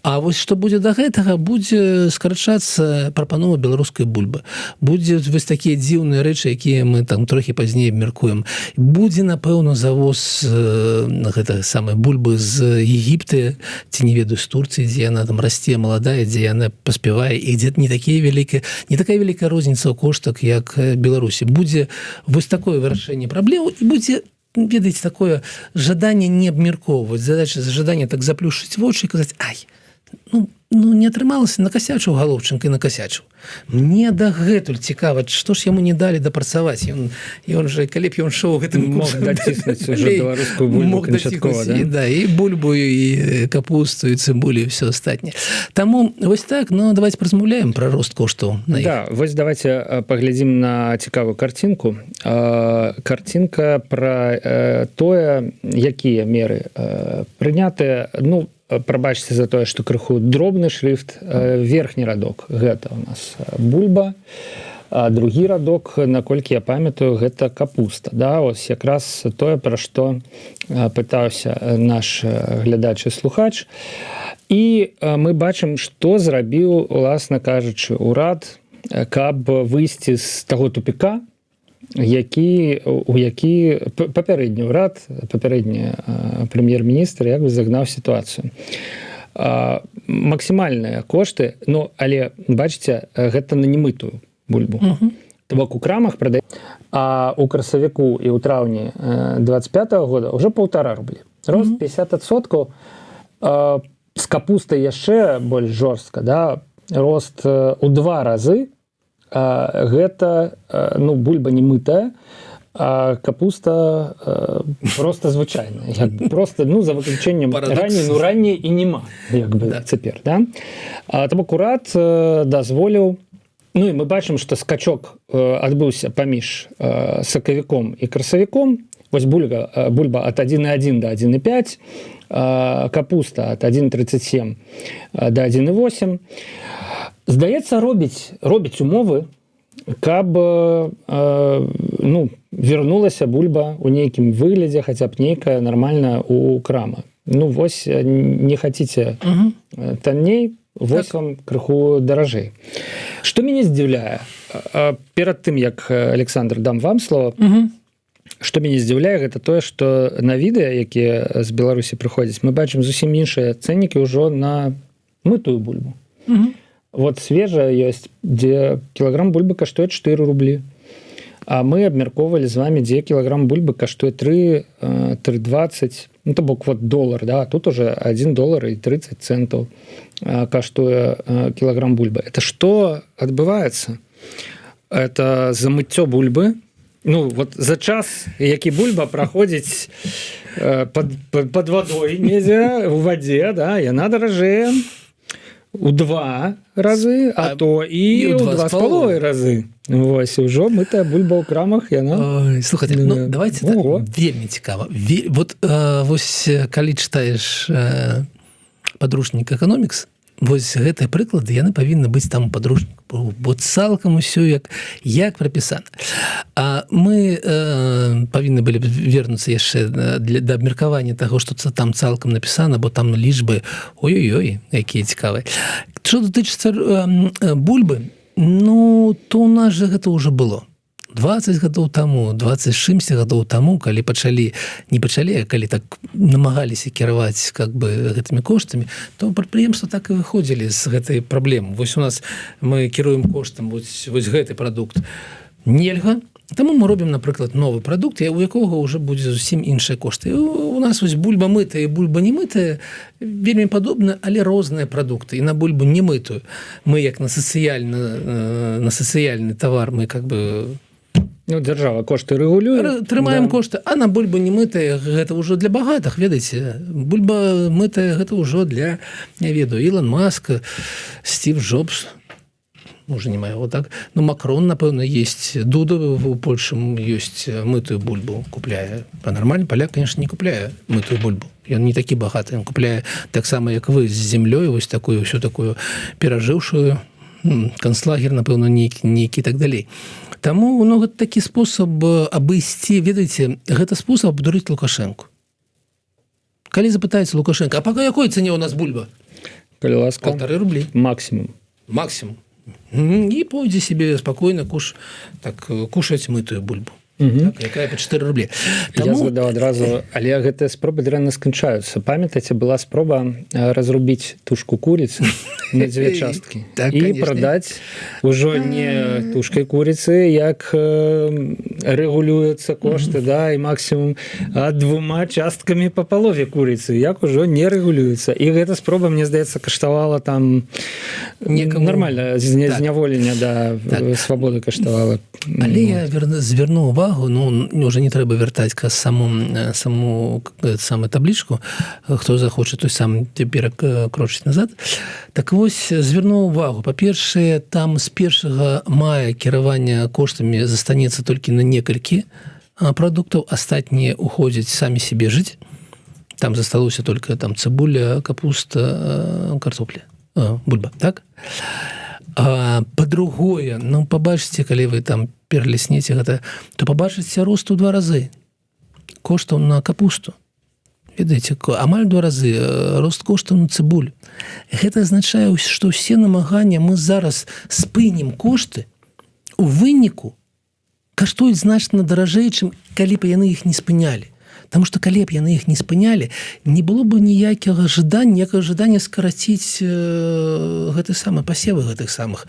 А вось што будзе да гэтага, будзе скарачацца прапанова беларускай бульбы. Будзе вось такія дзіўныя рэчы, якія мы там трохі пазней абмяркуем. Будзе, напэўна, завоз гэтага самай бульбы з Егіпта, ці не ведаю, з Турцыі, дзе яна там расце маладая, дзе яна паспявае, і дзе не такая вялікая розніца ў коштах, як Беларусі. Будзе вось такое вырашэнне праблем, і будзе, ведаеце, такое жаданне не абмяркоўваць, задача жаданне так заплюшыць вочы і казаць: ай, ну не атрымалася, накасячыў галоўчынка і накасячыў. Мне дагэтуль цікава, што ж яму не далі дапрацаваць. Ён жа, калі б ён шоў гэтым мог даціснуць уже беларускую бульбу канчаткова, да? Да, і бульбу, і капусту, і цыбулю, і ўсё астатняе. Таму вось так, давайте паразмаўляем пра рост коштаў на іх. Да, вось давайте паглядзім на цікавую карцінку. Карцінка пра тое, якія меры прынятыя. Прабачце за тое, што крыху дробны шрифт. Верхні радок — гэта у нас бульба, а другі радок, наколькі я памятаю, гэта капуста. Да? Ось якраз тое, пра што пытаўся наш глядач і слухач. І мы бачым, што зрабіў, уласна кажучы, урад, каб выйсці з таго тупіка, у які папярэдні ўрад, папярэдні прэм'ер-міністр як бы загнаў сітуацыю. Максімальныя кошты, але, бачыце, гэта на немытую бульбу. То бок у крамах прадаецца, а у красавіку і ў траўні 25-го года ўжо 1,5 рублі. Рост 50%. З капустай яшчэ больш жорстка, да? Рост у 2 разы. Гэта бульба не мытая, а капуста просто звычайная. Просто за выключэннем раней і нема, як бы цяпер. То бок урад дазволіў, і мы бачым, што скачок адбыўся паміж сакавіком і красавіком. Вось бульба ад 1,1 до 1,5, капуста ад 1,37 до 1,8. Здаецца, робіць умовы, каб вернулася бульба ў нейкім выглядзе, хаця б нейкая нармальная у крама. Вось не хаціце танней, вось вам крыху даражэй. Што мяне здзіўляе? Перад тым, як, Александр, дам вам слово, што мяне здзіўляе, гэта тое, што на відэа, якія з Беларусі прыходзяць, мы бачым зусім іншыя цэннікі ўжо на мытую бульбу. Вот свежая ёсць, дзе кілаграм бульбы каштуе 4 рублі. А мы абмяркоўвалі з вами, дзе кілаграм бульбы каштуе 3,20. То бок вот долар, да, тут уже $1.30 каштуе кілаграм бульбы. Это што адбываецца? Это замыццё бульбы. Вот за час, які бульба праходзіць пад вадой недзе, у вадзе, да, яна даражэе у 2 разы, а то і ў 2,5 разы. Вось, ўжо мытая бульба ў крамах, яна... Слухайте, давайте так, вельмі цікава. Вось, калі читаеш падручнік эканомікс, вось гэтыя прыклады, яны павінны быць там у падручніку, бо цалкам усё як прапісана. Мы павінны былі вернуцца яшчэ да абмеркавання таго, што там цалкам напісана, бо там лічбы, ой-ой-ой, якія цікавыя. Што датычыцца бульбы, то у нас же гэта ўжо было. 20 гадоў таму, 26 гадоў таму, калі не пачалі, а калі так намагаліся кіраваць гэтымі коштамі, то прадпрыемства так і выходзілі з гэтай праблемы. Вось у нас мы кіруем коштам вось гэты прадукт. Нельга. Таму мы робім, напрыклад, новы прадукт, у якога ўжо будзе зусім іншыя кошты. У нас вось бульба мытая і бульба не мытая вельмі падобна, але розныя прадукты. І на бульбу не мытую мы як на сацыяльны тавар мы дзяржава кошты рэгулюе. Трымаем кошты, а на бульбу не мытая гэта ўжо для багатых, ведаеце. Бульба мытая гэта ўжо для, не ведаю, Ілон Маск, Стив Джобс. уже не моего, так? Ну, Макрон, напевно, есть, Дуда в Польше есть мытую бульбу купляе. А нормальный поляк, конечно, не купляе мытую бульбу. Он не такі багаты, он купляе так само, як вы, з землёй, вось такую, всю такую перажыўшую, канцлагер, напэўна, нейкі так далей. Таму, ну, гэта такі спосаб абысці, ведаеце, гэта спосаб абдурыць Лукашэнку. Калі запытаецца Лукашенко, а па якой цане ў нас бульба? Калі ласка. 1,5 рублі. Максимум. І пойдзе себе спакойна кушаць мытую бульбу. Так, якая па 4 рублі. Я згадаў адразу, але гэтыя спробы дрэнна сканчаюцца. Памятаеце, была спроба разрубіць тушку курыцы на 2 часткі і прадаць ужо не тушкай курыцы, як рэгулююцца кошты, да, і максімум 2 часткамі па палове курыцы, як ужо не рэгулююцца. І гэта спроба, мне здаецца, каштавала там нормальна, зняволення, да, свабоды каштавала. Але я зверну увагу, ну, уже не трэба вяртаць саму таблічку, хто захоча, той сам перакрочыць назад. Так вось, зверну увагу. Па-першае, там з 1 мая кіравання коштамі застанецца толькі на некалькі прадуктаў, астатнія уходзяць самі себе жыць. Там засталося только там цыбуля, капуста, картопля, бульба, так? Па-другое, ну, пабачыце, калі вы там пераліснеце гэта, то пабачыце рост у 2 разы коштаў на капусту. Ведаеце, амаль 2 разы рост коштаў на цыбулю. Гэта азначае, што ўсе намаганні мы зараз спынім кошты, у выніку каштуюць значна даражэй, чым калі б яны іх не спынялі. Таму што калі б яны іх не спынялі, не было бы ніякага жадання скараціць гэты самы пасевы гэтых самых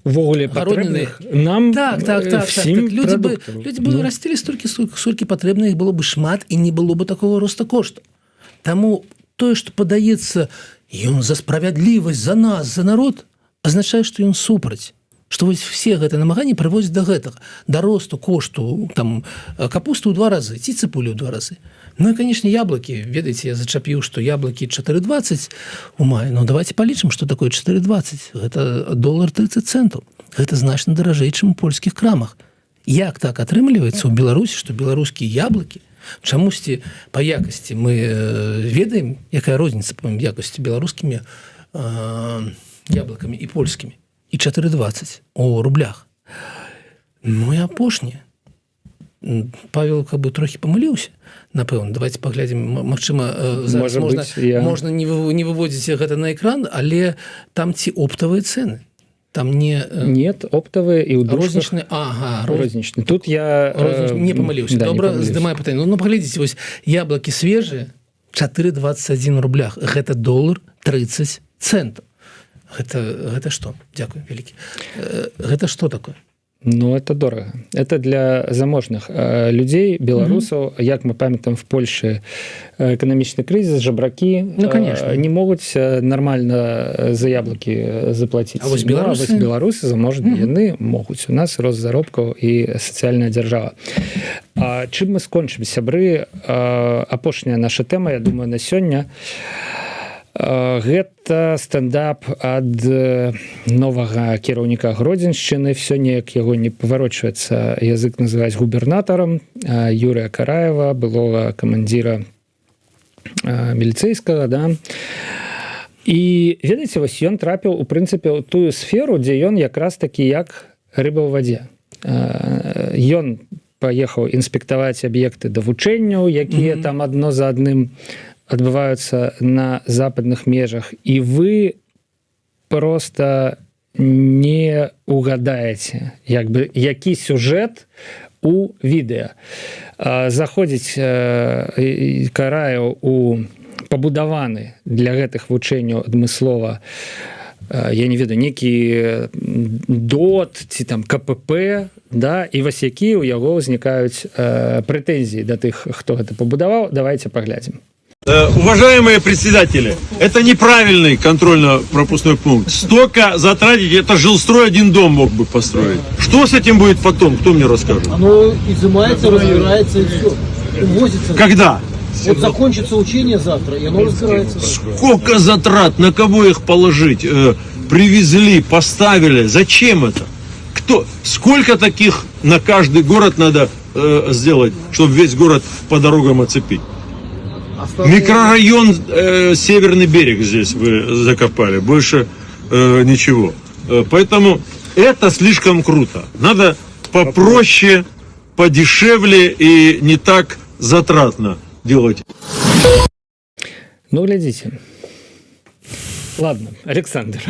увогуле патрэбных нам всім прадуктам. Людзі бы расцілі столькі патрэбна, іх было бы шмат і не было бы такого роста кошту. Таму тое, што падаецца, ён за справядлівасць, за нас, за народ, азначае, што ён супраць. Што вось все гэтыя намаганні прыводзяць да гэтага, да росту кошту там капусту ў 2 разы, ці цыбулю ў 2 разы. Ну і, канешне, яблыкі. Ведаеце, я зачапіў, што яблыкі 4,20 у маі. Ну, давайте палічым, што такое 4,20. Гэта $1.30. Гэта значна даражэй, чым у польскіх крамах. Як так атрымліваецца ў Беларусі, што беларускія яблыкі, чамусьці па якасці мы ведаем, якая розніца па якасці беларускімі яблыкамі і польскімі. І 4,20 у рублях. Ну і апошняе. Павел как бы трохі памыліўся, напэўна. Давайте паглядзім, магчыма, зараз можна не выводзіць гэта на экран, але там ці оптавыя цэны. Там не... Нет, оптавыя і ў душках. Рознічны. Тут я... Не памыліўся. Добра, здымаю пытанне. Ну, паглядзіце, вось яблыкі свежыя 4,21 рублях. Гэта $1.30. Гэта што? Дзякуй, вялікі. Гэта што такое? Ну, это дорого. Это для заможных людей, белорусов. Як мы памятаем, в Польше экономичный кризис, жабраки не могут нормально за яблоки заплатить. А вось белорусы? Белорусы заможные, яны могут. У нас рост заробков и социальная держава. Чым мы скончым, сябры? Апошняя наша тема, я думаю, на сёння. Гэта стендап ад новага кіраўніка Гродзеншчыны. Всё неяк яго не паварочваецца язык называць губернатарам. Юрыя Караева, былога камандзіра міліцэйскага, да. І ведаеце, вось ён трапіў у прынцыпе ў тую сферу, дзе ён якраз такі як рыба ў вадзе. Ён паехаў інспектаваць аб'екты давучэнняў, якія там адно за адным адбываюцца на западных межах, і вы просто не угадаеце, як бы, які сюжэт у відэа. Заходзіць Караеў у пабудаваны для гэтых вучэнняў адмыслова, я не ведаю, некі ДОТ ці там КПП, да, і вось якія ў яго ўзнікаюць прэтэнзіі да тых, хто гэта пабудаваў. Давайте паглядзім. Уважаемые председатели, это неправильный контрольно-пропускной пункт. Столько затратить, это жилстрой один дом мог бы построить. Что с этим будет потом, кто мне расскажет? Оно изымается, разбирается и все. Увозится. Когда? Вот закончится учение завтра, и оно разбирается. Сколько затрат, на кого их положить? привезли, поставили. Зачем это? Кто? Сколько таких на каждый город надо сделать, чтобы весь город по дорогам оцепить? Микрорайон Северный берег здесь вы закопали. Больше ничего. Поэтому это слишком круто. Надо попроще, подешевле и не так затратно делать. Ну, глядите. Ладно, Александр,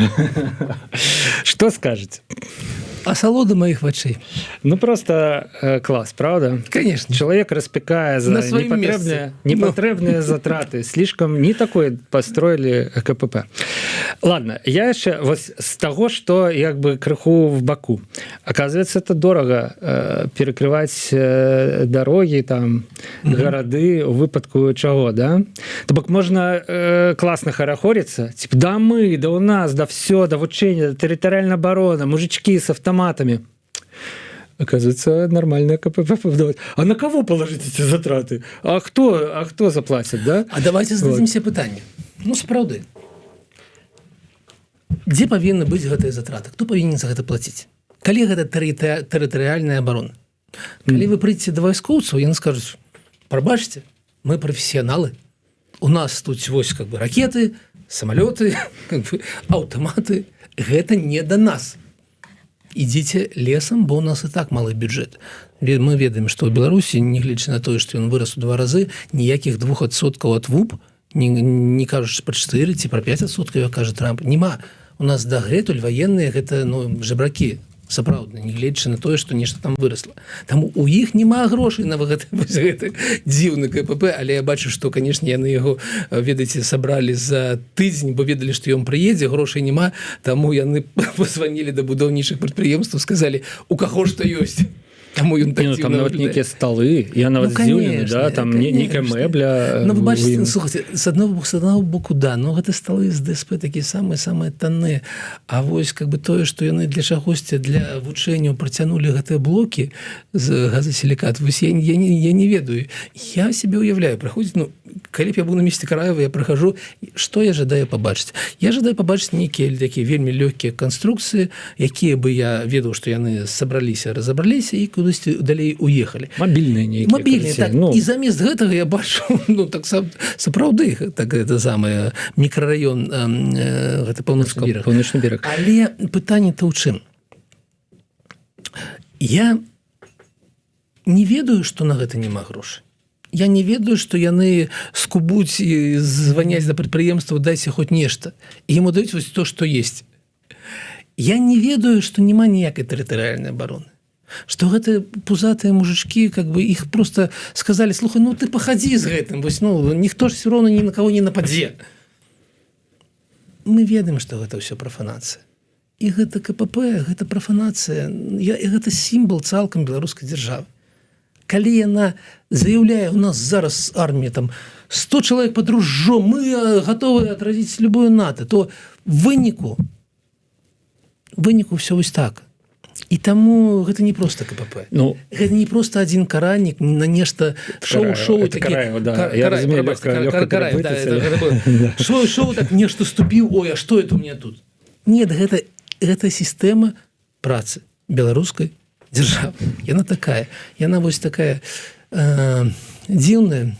что скажете? Асалода моих вачэй. Ну, просто класс, правда? Конечно. Человек распекая за На своем непотребные затраты. Слишком не такое построили КПП. Ладно, я еще вот с того, что як бы крыху в баку. Оказывается, это дорого перекрывать дороги, там, городы у выпадку чего, да? То бок можно классно хорохориться, типа, да мы, да у нас, да все, да вучение, да территориальная оборона, мужички с автоматами. Оказывается, нормальная КПП побудовать. А на кого положить эти затраты? А кто заплатит, да? А давайте зададимся пытанне. Ну, сапраўды. Дзе павінны быць гэтыя затраты? Хто павінен за гэта плаціць? Калі гэта тэрытарыяльная абарона? Калі вы прыйдзеце да вайскоўцаў, яны скажуць: прабачце, мы прафесіяналы. У нас тут вось как бы ракеты, самалёты, как бы аўтаматы. Гэта не да нас. Ідзіце лесам, бо у нас і так малы бюджэт. Мы ведаем, што ў Беларусі, нягледзячы на тое, што ён вырас у 2 разы, ніякіх 2% ад ВУП, не кажучы пра 4 ці пра 5%, як кажа Трамп, няма. У нас дагэтуль ваенныя гэта жабракі сапраўдна, нягледзячы на тое, што нешта там вырасла. Таму у іх няма грошай на гэты дзіўны КПП, але я бачу, што, канешне, яны яго, ведаеце, сабралі за тыдзень, бо ведалі, што ён прыедзе, грошай няма, таму яны пазванілі да будаўнічых прадпрыемстваў, сказалі, у каго што ёсць. Таму ён так там нават нейкія сталы, я нават здзіўлены, да, там нейкая мэбля. Ну, вы бачыце, слухайце, з аднаго боку, да, но гэта сталы з ДСП такія самыя танныя. А вось как бы тое, што яны для чагосьці, для вучэнняў працянулі гэтыя блокі з газасілікат, вось я не ведаю. Я себе уяўляю, праходзіць, ну, калі б я быў на месцы Караева, я прахажу, што я жадаю пабачыць? Я жадаю пабачыць нейкія такія вельмі лёгкія канструкцыі, якія бы я ведаў, што яны сабраліся, разабраліся і кудысьці далей уехалі. Мабільныя нейкія. Мабільныя, так. Ну. І замест гэтага я бачу, ну, так сапраўды, так гэта самае мікрараён, гэта паўночны бераг. Паўночны бераг. Але пытанне-то ў чым? Я не ведаю, што на гэта няма грошай. Я не ведаю, што яны скубуць і званяць да прадпрыемства, дайце хоць нешта. І яму даюць вось то, што есть. Я не ведаю, што няма ніякай тэрытарыяльнай абароны. Што гэтыя пузатыя мужичкі, как бы, іх просто сказалі: слухай, ну ты пахадзі з гэтым, вось, ну, ніхто ж все роўна ні на кого не нападзе. Мы ведаем, што гэта ўсё прафанацыя. І гэта КПП, гэта прафанацыя, гэта сімвал цалкам беларускай дзяржавы. Калі яна заяўляе, у нас зараз армія там 100 чалавек пад ружжом, мы гатовы адрадзіць любую НАТО, то выніку ўсё вось так. І таму гэта не проста КПП. Ну, гэта не проста адзін каранік на нешта шоу такі. Караева, да. Я разумею, лёгка перабыць. Шоу так нешта ступіў, ой, а што это у меня тут? Нет, гэта сістэма працы беларускай дзяржавы. Яна такая. Яна вось такая дзіўная.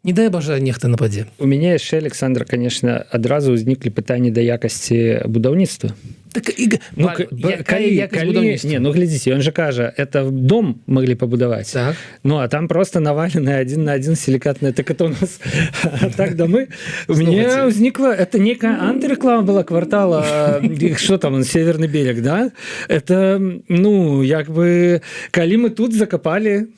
Не дай бажа, нехта нападзе. У мяне яшчэ, Александр, конечно, адразу ўзніклі пытанні да якасці будаўніцтва. Так, ну, ну, глядзіце, он же кажа, это дом могли побудовать. Так. Ну, а там просто навалены 1 на 1 силикатные. Так это у нас так домы. У меня возникла, это некая антиреклама была квартала, что там, Северный берег, да? Это, ну, як бы, коли мы тут закопали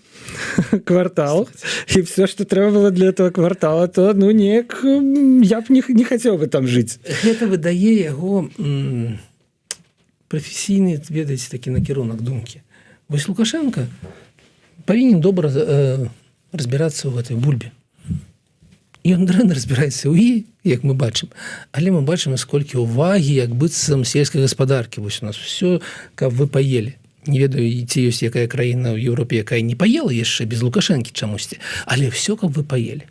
квартал, и все, что трэба было для этого квартала, то, ну, неяк, я б не хотел бы там жить. Это выдае яго прафесійны, ведаеце, такі накірунак думкі. Вось Лукашенко павінен добра разбірацца ў гэтай бульбе. І ён дрэнна разбіраецца ў і, як мы бачым. Але мы бачым, сколькі ўвагі, як быццам сельскай гаспадаркі. Вось у нас все, каб вы паелі. Не ведаю, ці ёсць якая краіна ў Еўропе, якая не паела яшчэ без Лукашэнкі чамусьці. Але все, каб вы паелі.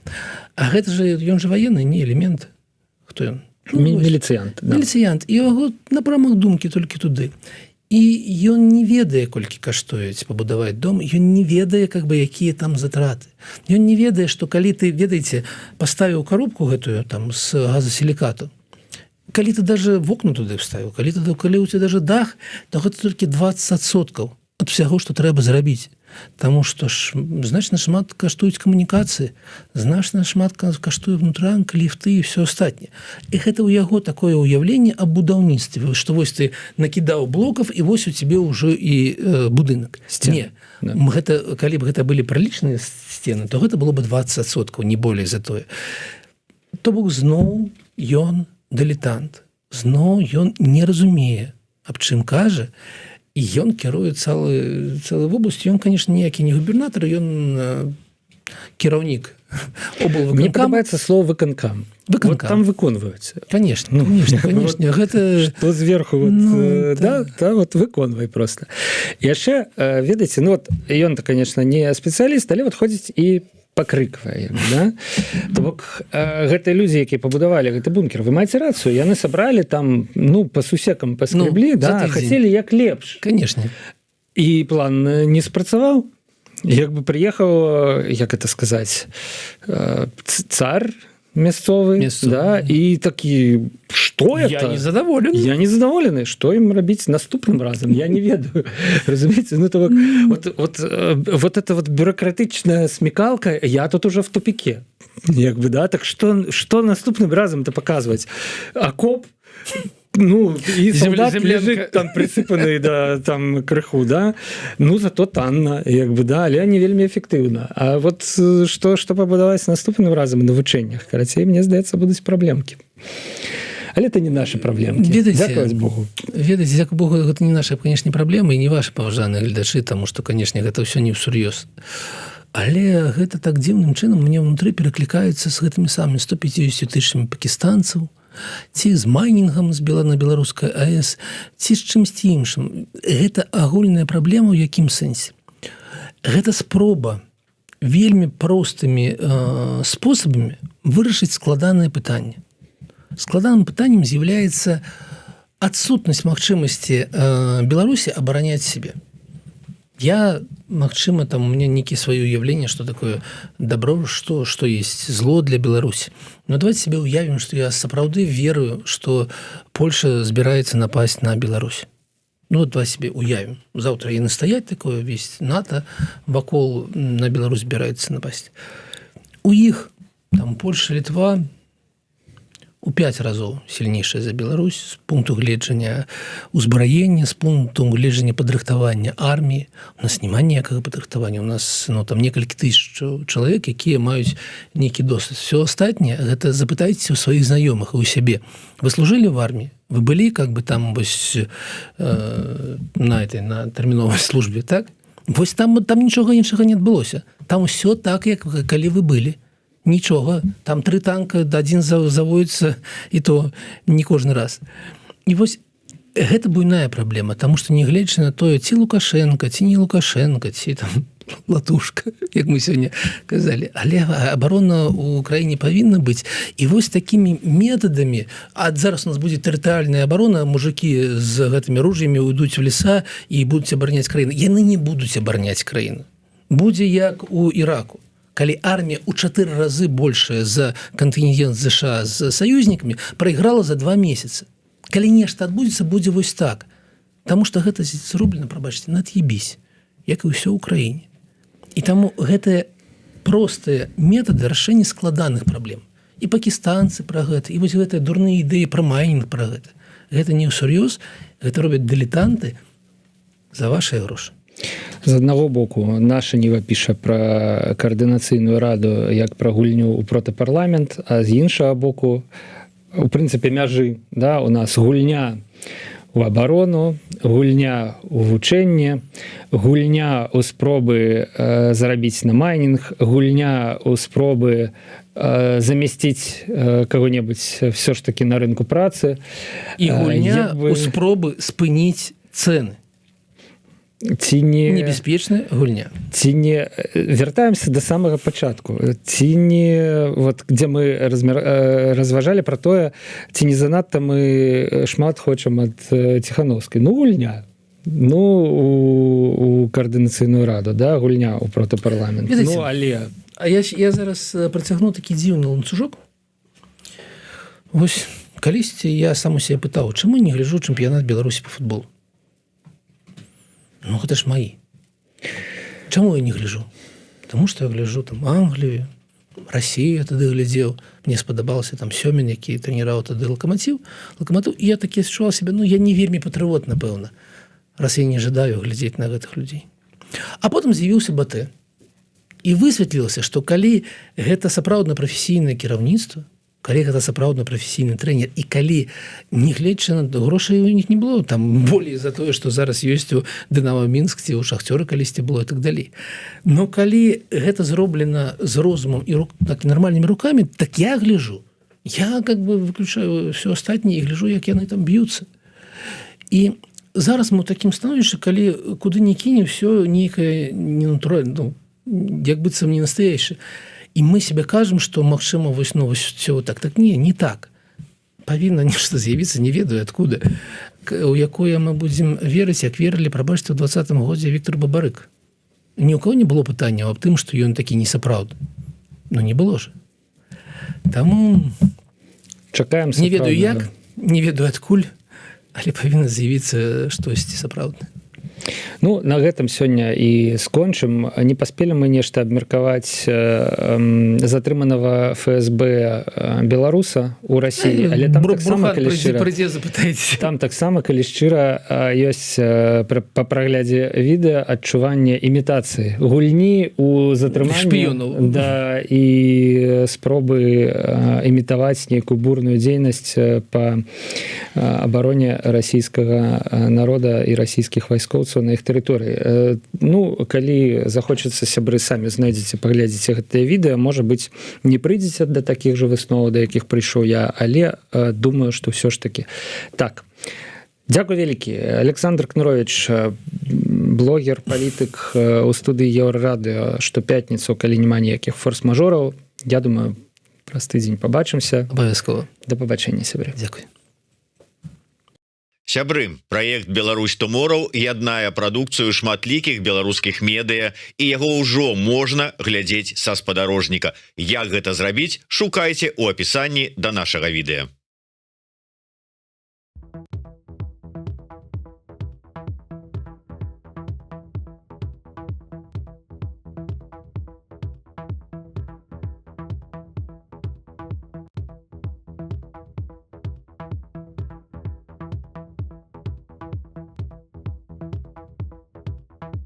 А гэта же, ён же ваенны, не элемент. Хто ён? Міліцыянт, да. Міліцыянт, і яго напрамак думкі толькі туды. І ён не ведае, колькі каштуюць пабудаваць дом, ён не ведае, как бы, якія там затраты. Ён не ведае, што калі ты, ведаеце, паставіў коробку гэтую там з газасілікату, калі ты даже вокна туды вставіў, калі у тебя даже дах, то гэта толькі 20% ад усяго, што трэба зрабіць. Таму што ж значна шмат каштуюць камунікацыі, значна шмат каштуе внутрянка, ліфты і все астатняе. І гэта ў яго такое ўяўленне аб будаўніцтве, што вось ты накідаў блокаў і вось у цябе ўжо і будынак. Не, да. Гэта, калі б гэта былі прылічныя сцены, то гэта было бы 20%, не болей за тое. То бок зноў ён дылетант, зноў ён не разумее, аб чым кажа, і ён кіруе цэлую вобласць. Ён, конечно, ніякі не губернатор, ён кіраўнік облвыканкам. Мне падабаецца слово выканкам. Вот там выконваюцца. Конечно. Гэта... Што зверху, вот выконвай просто. Яшчэ, ведаеце, ён-то, конечно, не спецыяліст, але ходзіць і пакрыквае, да? То бок гэтыя людзі, якія пабудавалі гэты бункер, вы маеце рацыю, яны сабралі там, па сусекам паскреблі, хацелі як лепш. Конечно. І план не спрацаваў. Як бы прыехаў, як это сказаць, цар мясцовы, да, і такі, што это? Я не задаволены. Што ім рабіць наступным разам? Я не ведаю. Разумееце? Вот эта вот бюрократычная смекалка, я тут уже в тупике. Як бы, да? Так што наступным разам-то паказваць? Акоп? І солдат лежыць там прысыпаны там крыху, да? Зато танна, як бы, да, але не вельмі эфектыўна. А вот што пабудаваць наступным разам на вучэннях? Карацей, мне здаецца, будуць праблемкі. Але это не наши праблемкі. Дзякаваць Богу. Ведаеце, дзякуй Богу, гэта не наша, конечно, праблемы, і не ваши паважаныя гледачы, таму што, конечно, гэта ўсё не ўсур'ёз. Але гэта так дзіўным чынам мне ўнутры пераклікаецца з гэтымі самымі 150 тысячамі пакістанцаў, ці з майнінгам на беларускай АЭС, ці з чымсьці іншым. Гэта агульная праблема ў якім сэнсе? Гэта спроба вельмі простымі спосабамі вырашыць складанае пытанне. Складаным пытаннем з'яўляецца адсутнасць магчымасці Беларусі абараняць сябе. Я, магчыма, там у меня некие свое уявление, что такое добро, что есть зло для Беларуси. Но давайте себе уявим, что я сапраўды верую, что Польша збираецца напасть на Беларусь. Давайте себе уявим. Завтра и настоять такое, весь НАТО вакол на Беларусь збираецца напасть. У іх, там, Польша, Литва у 5 разоў сильнейшая за Беларусь з пункту гледжання узбраення, з пункту гледжання падрыхтавання арміі. У нас няма ніякага падрыхтавання. У нас там некалькі тысяч чалавек, якія маюць нейкі досвед. Все астатняе, гэта запытайце ў сваіх знаёмых і ў сябе. Вы служылі в арміі? Вы былі как бы там вось на тэрміновай службе, так? Вось там нічога іншага не адбылося. Там усё так, як калі вы былі. Нічога, там 3 танка, адзін заводіцца, і то не кожны раз. І вось гэта буйная праблема, таму што не гледзячы на тое, ці Лукашенко, ці не Лукашенко, ці там Латушка, як мы сёння казалі. Але абарона ў краіне павінна быць. І вось такімі метадамі, зараз у нас будзе тэрытарыяльная абарона, мужики з гэтымі ружьямі уйдуць у леса і будуць абараняць краіну. Яны не будуць абараняць краіну. Будзе як у Іраку. Калі армія ў 4 разы большая за кантынгент США з саюзнікамі прайграла за 2 месяцы. Калі нешта адбудзецца, будзе вось так. Таму што гэта зроблена, прабачце, над'ебісь, як і ўсё ў краіне. І таму гэтыя простыя метады рашэння складаных праблем. І пакістанцы пра гэта, і вось гэтыя дурныя ідэі пра майнінг пра гэта. Гэта не ўсур'ёз, гэта робяць дылетанты за вашыя грошы. З аднаго боку, наша Ніва піша пра каардынацыйную раду як пра гульню ў протапарламент, а з іншага боку, у прынцыпе, мяжы, да, у нас гульня ў абарону, гульня ў вучэнне, гульня ў спробы зарабіць на майнінг, гульня ў спробы замясціць каго-небудзь все ж таки на рынку працы. І гульня ў спробы спыніць цэны. ці не Небяспечная гульня. ці не вяртаемся до самага пачатку, ці не вот где мы разважалі про тое, ці не занадта мы шмат хочам ад Ціхановскай. Ну гульня, ну у координацыйную раду, да, гульня у протапарламент. Ведаеце, Ну але А я зараз працягну такі дзіўны ланцужок. Вось калісьці я сам у себе пытаў, чаму не гляджу чэмпіянат Беларусі по футболу? Ну гэта ж маі. Чаму я не гляджу? Таму што я гляджу там Англію, Расію тады глядзеў, мне спадабаўся там Сёмін, які трэніраваў тады лакаматыў, і я такі адчуваў сябе, ну я не вельмі патрыот, напэўна, раз я не жадаю глядзець на гэтых людзей. А потым з'явіўся БТ. І высветлілася, што калі гэта сапраўдна прафесійнае кіраўніцтва, калі гэта сапраўдна прафесійны трэнер, і калі не гледзячы на грошай у них не было, там болей за тое, што зараз ёсць у Дынамо Мінск ці ў Шахцёры калісьці было і так далей. Но калі гэта зроблена з розумам і так, нармальнымі рукамі, так я гляжу. Я как бы выключаю все астатняе і гляжу, як яны там б'юцца. І зараз мы ў такім становішчы, калі куды не кіне, все нейкае ненатуральна, ну, як быццам не настоящее. І мы себе кажам, што магчыма вось все так. Так не так. Павінна нешта з'явіцца, не ведаю адкуда, у якое мы будзем верыць, як верылі, прабачце, ў 20-м годзе Віктор Бабарык. Ні ў кого не было пытання аб тым, што ён такі несапраўдны. Ну не было ж. Таму чакаем не ведаю як, не ведаю адкуль, але павінна з'явіцца штосьці сапраўднае. Ну на гэтым сёння і скончым. Не паспелі мы нешта абмеркаваць затрыманага ФСБ беларуса у Расіі, але там таксама, калі шчыра, там таксама, калі шчыра, ёсць па праглядзе відэа адчуванне імітацыі гульні у затрыманні шпіёнаў, да, і спробы імітаваць нейкую бурную дзейнасць па абароне расійскага народа і расійскіх вайскоўцаў на іх тэрыторыі. Ну, калі захочацца, сябры, самі знайдзеце, паглядзіце гэтае відэа, можа быць, не прыйдзеце да такіх жа высноваў, да якіх прыйшоў я, але думаю, што ўсё ж такі. Так, дзякуй вялікі. Александр Кныровіч, блогер, палітык у студыі Еўрарадыё штопятніцу, калі няма ніякіх форс-мажораў. Я думаю, праз тыдзень пабачымся. Абавязкова. Да пабачэння, сябры. Дзякуй. Сябры, праект «Беларусь Тумораў» яднае прадукцыю шматлікіх беларускіх медыа, і яго ўжо можна глядзець са спадарожніка. Як гэта зрабіць, шукайце ў апісанні да нашага відэа.